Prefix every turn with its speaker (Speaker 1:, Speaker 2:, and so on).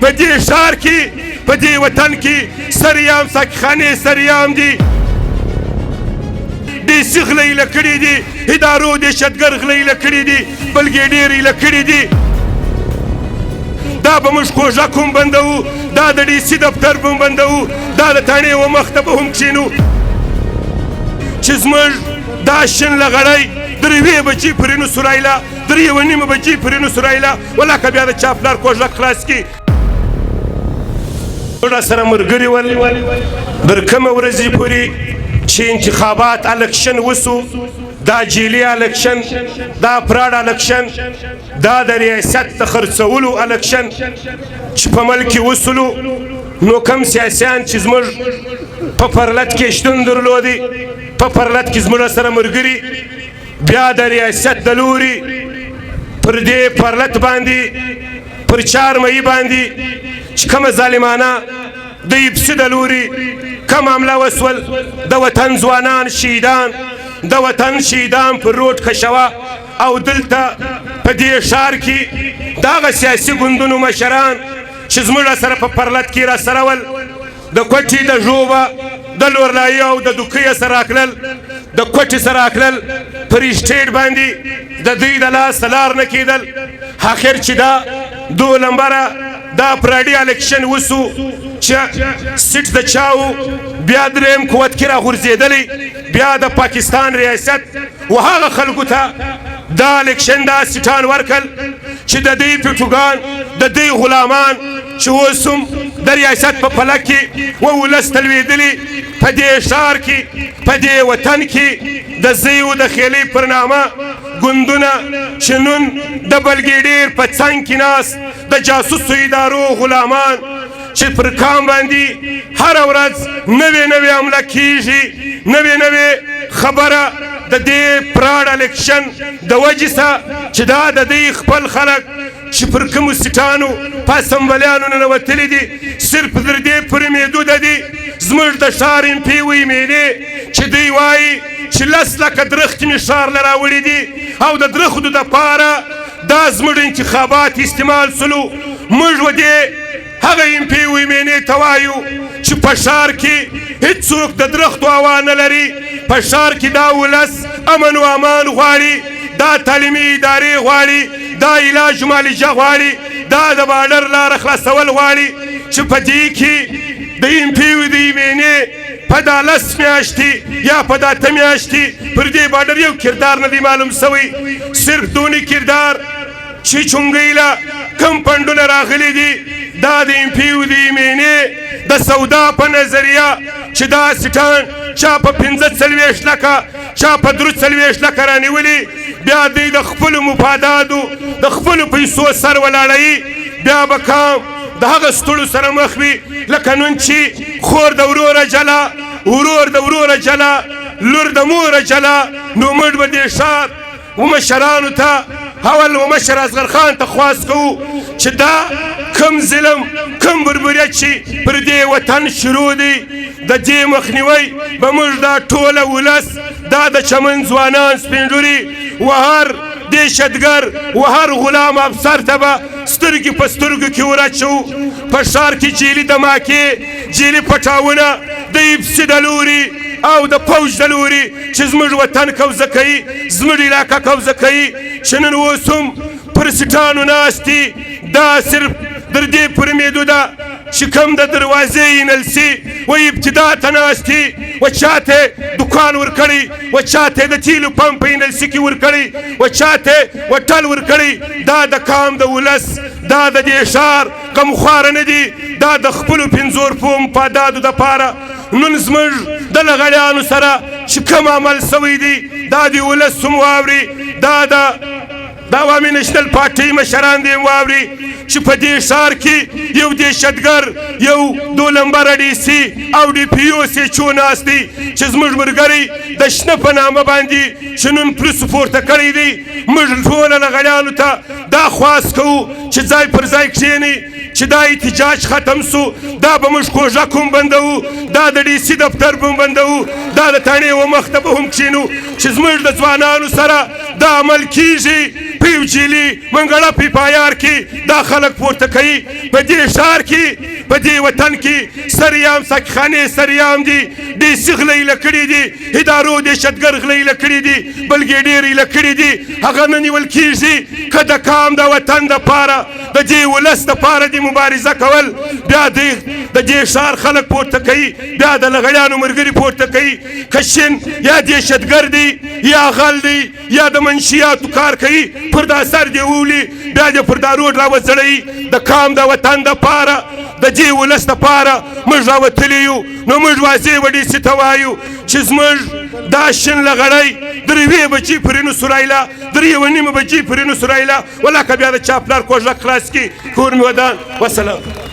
Speaker 1: په دې ښار کې په دې وطن کې سریام ساقخانې سریام دي ډیسي غله ایله کړي دي ادارو دهشتګر غله ایله کړي دي بلګې ډېر ایله کړي دي دا به موږ کوژه کوم بندوو دا د ډیسي دفتر به بندوو دا د تاڼې و مخته به هم کښېنو چې زموږ دا شین لغړی 3 بجې پورې نو سورایله 3:30 بجې پورې نو سورایله ولاکه بیا د چا پلار کوژه خلاص کړي راسره ملګري ول تر کومه ورځې پورې چې انتخابات الکشن وسو دا جیلي الکشن دا پراډ الکشن دا د ریاست د خرڅولو الکشن چې په ملک وسلو نو کم سیاسیان چې زموږ په پرلط کې شتون درلودي په پرلط کې زموږ سره ملګري بیا د ریاست د لوري پر دې پرلط باندې پر 4 مئی باندې چې کومه ظالمانه د یبسي د لوري کم حمله وسول د وطن ځوانان شهیدان د وطن شهیدان پر روډ کشوه او دلته په دې ښار کې دغه سیاسي ګوندونو مشران چې زموږ سره په پرلط کې راسره ول د کوټې د ژوبه د لورلایي او د دوکیه سره راکړل د کوټې سره راکړل پر اسټیټ باندې د دوی د لاس لار نه کېدل اخر چې دا 2 نمبره دا پراډي الکشن وسو چې سیټ د چاو بیا دریم قوت کې راغورځېدلی بیا د پاکستان ریاست و هغه خلکو ته دا الکشن دا سیټان ورکړل چې د دوی پیټوګان د دوی غلامان چې اوس هم د ریاست په پله کې ولس ته لوېدلي په دې ښار کې په دې وطن کې د زیو د خیلۍ پر نامه ګوندونه چې نن د بلګې ډېر په څنګ کې ناست د جاسوسو ادارو غلامان چې پر کام باندې هره ورځ نوې حمله کېږي نوې خبره د دې پراډ الکشن د وجې څخه چې دا د دوی خپل خلک چې پر کومو سیټانو په اسمبلیانو ننوتلي دي صرف تر دې پورې محدوده دي زموږ د ښار ایم پي وی مېنې چې دوی وایي چې 10 لکه درختې مې ښار له راوړي دي او د درختو دپاره دا زموږ انتخابات استعمال سلو موږ و دې هغه ایم پي وی مېنې ته وایو چې په ښار کې هېڅوک د درختو هوا نه لري په ښار کې دا ولس امن و امان غواړي دا تعلیمي ادارې غواړي دا علاج معالجه غواړي دا د باډر لاره خلاصول غواړي چې په دې کې د ایم پي وی د مېنې په دا 10 میاشتې یا په دا 8 میاشتې پر دې باډر یو کردار نه دی معلوم سوی صرف دونی کردار چې چونګۍ له کم فنډونه راغلي دي دا د ایم پي وی د مېنې د سودا په نظریه چې دا سیټان چا په 45 لکه چا په 43 لکه رانیولي بیا دوی د خپلو مفاداتو د خپلو پیسو سر ولاړوي بیا به کام د هغه ستړو سره مخ وي لکه نن چې خور د وروره جلا ورور د وروره جلا لور د موره جلا نو موږ به دې ښار ومشرانو ته اول ومشر اصغر خان ته خواست کوو چې دا کم ظلم کم بربریت چې پر دې وطن شروع دی د دې مخنیوی به موږ دا ټوله ولس دا د چمن ځوانان سپین ږیري و هر دهشتګر و هر غلام افسر ته به سترګې په سترګو کې ورچو په ښار کې جیلي دماکې جیلي پټاونه د یبسي د لوري او د پوج د لوري چې زموږ وطن قوضه کوي زموږ علاقه قوضه کوي چې نن اوس هم پر سیټانو ناست دي دا صرف تر دې پورې محدوده چې کوم د دروازې اینل سي و ابتدا ته ناست دي و چاته دکان ورکړی و چاته د تیلو پمپ په اینل سي کې ورکړی و چاته وټل ورکړی دا د کام د ولس دا د دې ښار غمخواره نه دي دا د خپلو 5 مفاداتو دپاره نن زموږ د لغړیانو سره چې کوم عمل سوی دی دا د ولس هم واوري دا د عوامي نېشنل پارټۍ مشران دې واوري چې په دې ښار کې یو دهشتګر یو 2 نمبره ډي سي او ډي پي او سي ناست دي چې زموږ ملګري د شنه په نامه باندې چې نن پولیسو پورته کړی دی موږ ټوله لغړیانو ته دا خواست کوو چې ځای پر ځای کښېنئ چې دا احتجاج ختم سو دا به موږ کوژک هم بندوو دا د ډي سي دفتر به هم بندوو دا د تڼۍ و مخ ته به هم کښېنو چې زموږ د ځوانانو سره دا عمل کیږي پیو جیلي منګړه پی پایار کې دا خلک پورته کوي په دې ښار کې په دې وطن کې سریام ساقخانې سریام دي ډي سي غله ایله کړي دي ادارو دهشتګر غله ایله کړي دي بلګېډیر ایله کړي دي هغه نه نیول کیږي که د کام د وطن دپاره د دې ولس دپاره دې مبارزه کول بیا د دې ښار خلک پورته کوي بیا د لغړیانو ملګري پورته کوي که شین یا دهشتګر دی یا غل دی یا د منشیاتو کار کوي پر دا سر دی وولي بیا دې پر دا روډ راوځړوي د کام د وطن دپاره د دې ولس دپاره موږ راوتلي یو نو موږ واضح به ډي سي ته وایو چې زموږ دا شین لغړی درې بجې پورې نسو رایله 3:30 بجې پورې نسو رایله ولاکه بیا د چا پلار کوژک خلاص کړي کور مې ودان وسلام